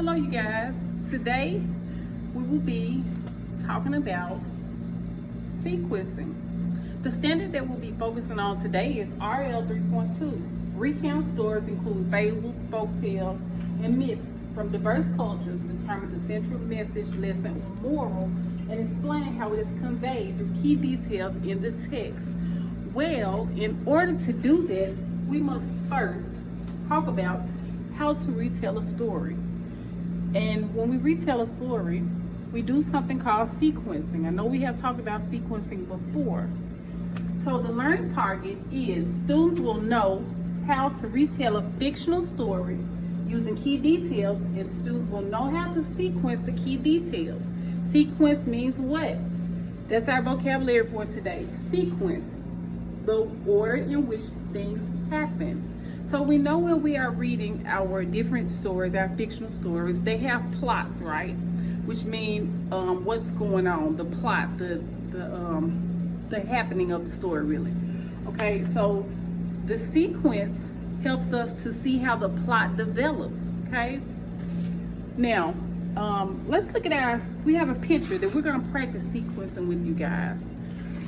Hello you guys. Today we will be talking about sequencing. The standard that we'll be focusing on today is RL 3.2. Recount stories include fables, folktales, and myths from diverse cultures, determine the central message, lesson, or moral, and explain how it is conveyed through key details in the text. Well, in order to do that, we must first talk about how to retell a story. And when we retell a story, we do something called sequencing. I know we have talked about sequencing before. So the learning target is students will know how to retell a fictional story using key details, and students will know how to sequence the key details. Sequence means what? That's our vocabulary for today. Sequence, the order in which things happen. So we know when we are reading our different stories, our fictional stories, they have plots, right? Which mean what's going on, the plot, the happening of the story, really. Okay, so the sequence helps us to see how the plot develops. Okay. Now, let's look at we have a picture that we're gonna practice sequencing with you guys.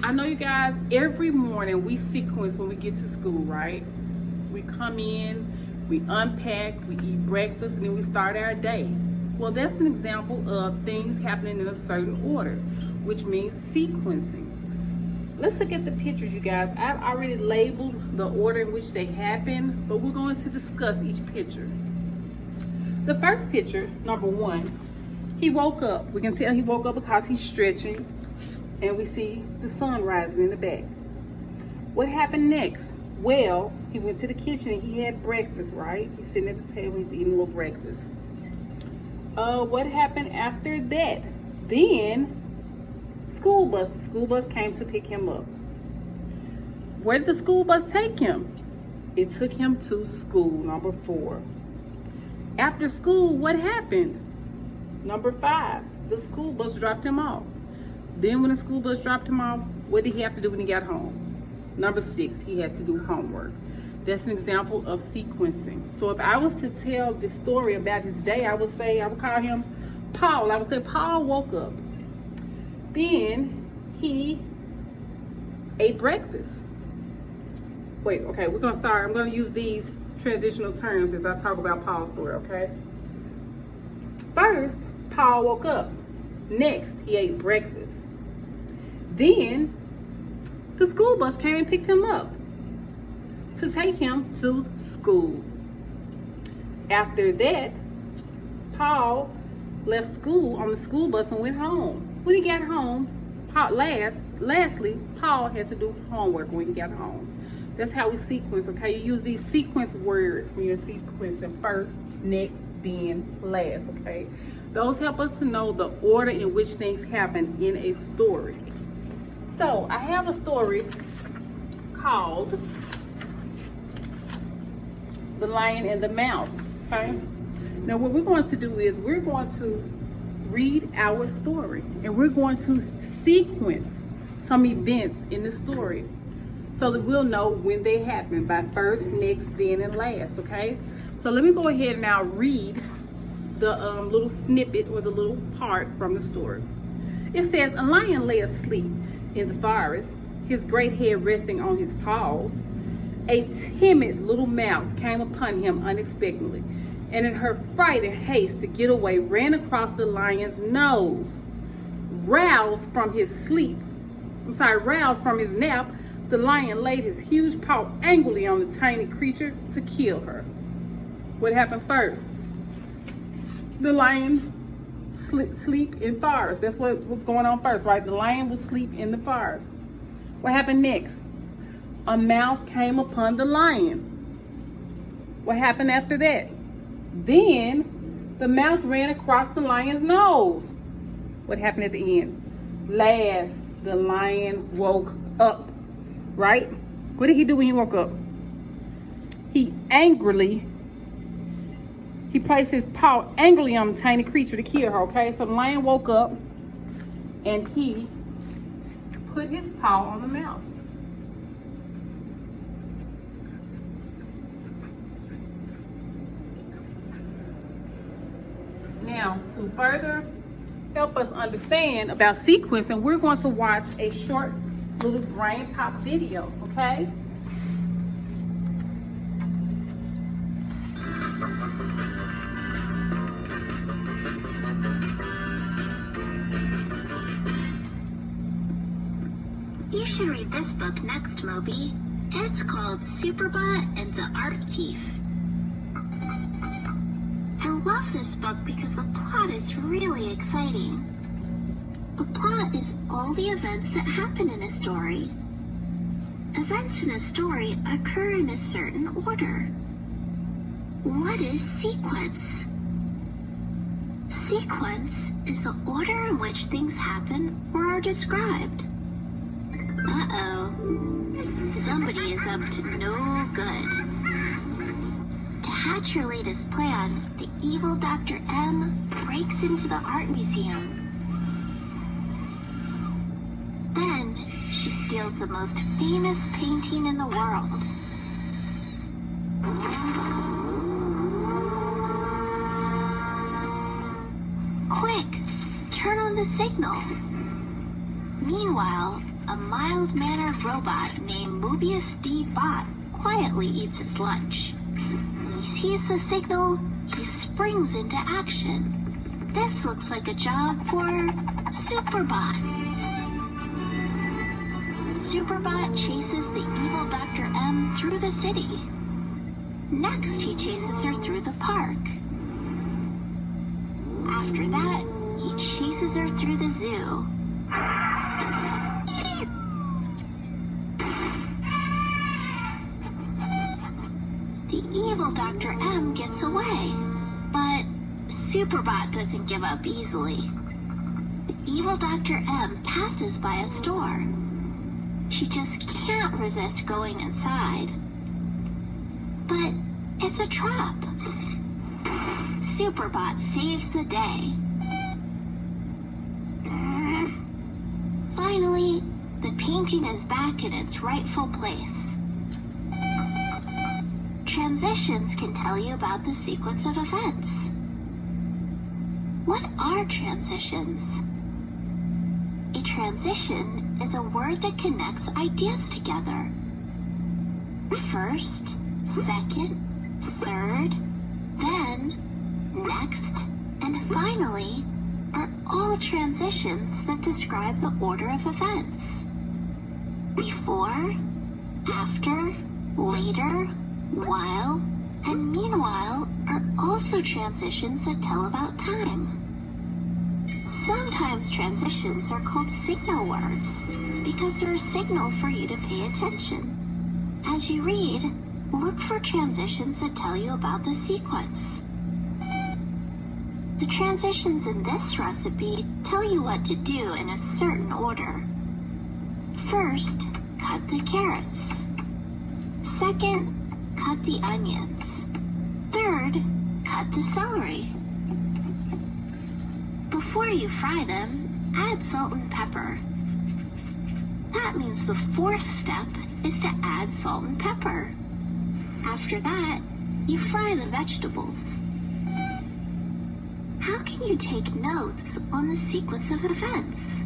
I know you guys, every morning we sequence when we get to school, right? We come in, we unpack, we eat breakfast, and then we start our day. Well, that's an example of things happening in a certain order, which means sequencing. Let's look at the pictures, you guys. I've already labeled the order in which they happen, but we're going to discuss each picture. The first picture, number one, he woke up. We can tell he woke up because he's stretching, and we see the sun rising in the back. What happened next? Well, he went to the kitchen and he had breakfast, right? He's sitting at the table, he's eating a little breakfast. What happened after that? Then, the school bus came to pick him up. Where did the school bus take him? It took him to school, number 4. After school, what happened? Number 5, the school bus dropped him off. Then when the school bus dropped him off, what did he have to do when he got home? Number 6, he had to do homework. That's an example of sequencing. So if I was to tell the story about his day, I would call him Paul. I would say Paul woke up. Then he ate breakfast. Wait, okay, we're gonna start. I'm gonna use these transitional terms as I talk about Paul's story, okay? First, Paul woke up. Next, he ate breakfast. Then, the school bus came and picked him up to take him to school. After that, Paul left school on the school bus and went home. When he got home, lastly, Paul had to do homework when he got home. That's how we sequence, okay? You use these sequence words when you're sequencing: first, next, then, last, okay? Those help us to know the order in which things happen in a story. So I have a story called The Lion and the Mouse, okay? Now what we're going to do is we're going to read our story and we're going to sequence some events in the story so that we'll know when they happen by first, next, then, and last, okay? So let me go ahead and now read the little snippet or the little part from the story. It says, a lion lay asleep in the forest, his great head resting on his paws. A timid little mouse came upon him unexpectedly, and in her fright and haste to get away, ran across the lion's nose. Roused from his nap, the lion laid his huge paw angrily on the tiny creature to kill her. What happened first? The lion sleep in forest. That's what's going on first, right? The lion will sleep in the forest. What happened next? A mouse came upon the lion. What happened after that? Then the mouse ran across the lion's nose. What happened at the end? Last, the lion woke up, right? What did he do when he woke up? He placed his paw angrily on the tiny creature to kill her, okay? So the lion woke up and he put his paw on the mouse. Now, to further help us understand about sequencing, we're going to watch a short little brain pop video, okay? You should read this book next, Moby. It's called Superbot and the Art Thief. I love this book because the plot is really exciting. A plot is all the events that happen in a story. Events in a story occur in a certain order. What is sequence? Sequence is the order in which things happen or are described. Uh-oh. Somebody is up to no good. To hatch her latest plan, the evil Dr. M breaks into the art museum. Then, she steals the most famous painting in the world. Quick! Turn on the signal! Meanwhile, a mild-mannered robot named Mobius D. Bot quietly eats his lunch. He sees the signal, he springs into action. This looks like a job for Superbot. Superbot chases the evil Dr. M through the city. Next, he chases her through the park. After that, he chases her through the zoo. The evil Dr. M gets away, but Superbot doesn't give up easily. The evil Dr. M passes by a store. She just can't resist going inside. But it's a trap. Superbot saves the day. Finally, the painting is back in its rightful place. Transitions can tell you about the sequence of events. What are transitions? A transition is a word that connects ideas together. First, second, third, then, next, and finally are all transitions that describe the order of events. Before, after, later, while, and meanwhile are also transitions that tell about time. Sometimes transitions are called signal words because they're a signal for you to pay attention. As you read, look for transitions that tell you about the sequence. The transitions in this recipe tell you what to do in a certain order. First, cut the carrots. Second, cut the onions. Third, cut the celery. Before you fry them, add salt and pepper. That means the fourth step is to add salt and pepper. After that, you fry the vegetables. How can you take notes on the sequence of events?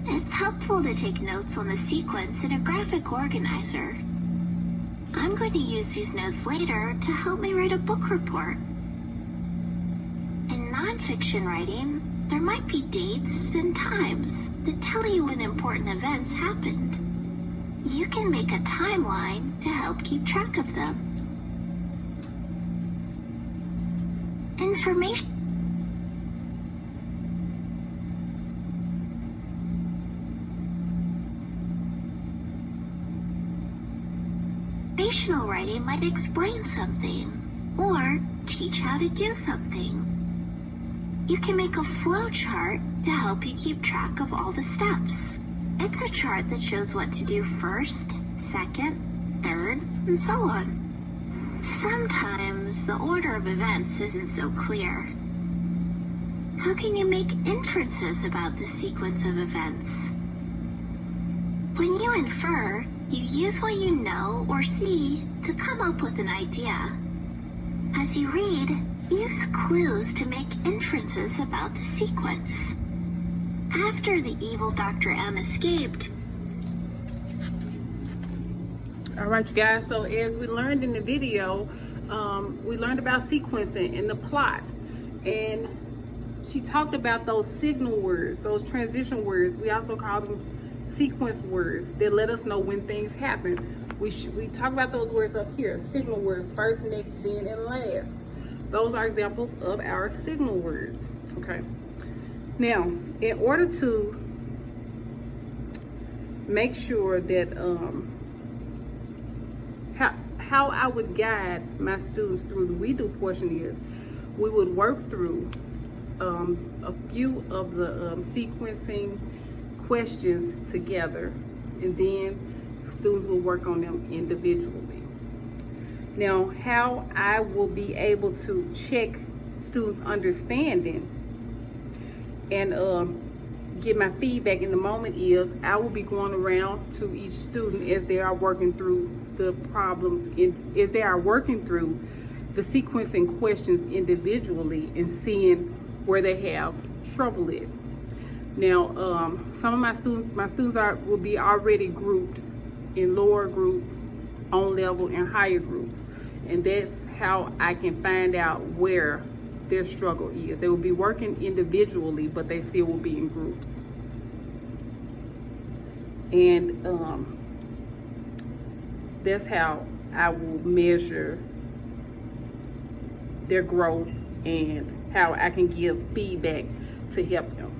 It's helpful to take notes on the sequence in a graphic organizer. I'm going to use these notes later to help me write a book report. In nonfiction writing, there might be dates and times that tell you when important events happened. You can make a timeline to help keep track of them. Informational writing might explain something or teach how to do something. You can make a flow chart to help you keep track of all the steps. It's a chart that shows what to do first, second, third, and so on. Sometimes the order of events isn't so clear. How can you make inferences about the sequence of events? When you infer, you use what you know or see to come up with an idea. As you read, Use clues to make inferences about the sequence. After the evil Dr. M escaped, All right, you guys, so as we learned in the video, we learned about sequencing and the plot. And she talked about those signal words, those transition words. We also call them sequence words that let us know when things happen. We talk about those words up here, signal words, first, next, then, and last. Those are examples of our signal words, okay? Now, in order to make sure that, how I would guide my students through the we do portion is, we would work through a few of the sequencing questions together, and then students will work on them individually. Now, how I will be able to check students' understanding and get my feedback in the moment is I will be going around to each student as they are working through the problems, as they are working through the sequencing questions individually and seeing where they have trouble at. Now, some of my students will be already grouped in lower groups, on level, and higher groups. And that's how I can find out where their struggle is. They will be working individually, but they still will be in groups. And that's how I will measure their growth and how I can give feedback to help them.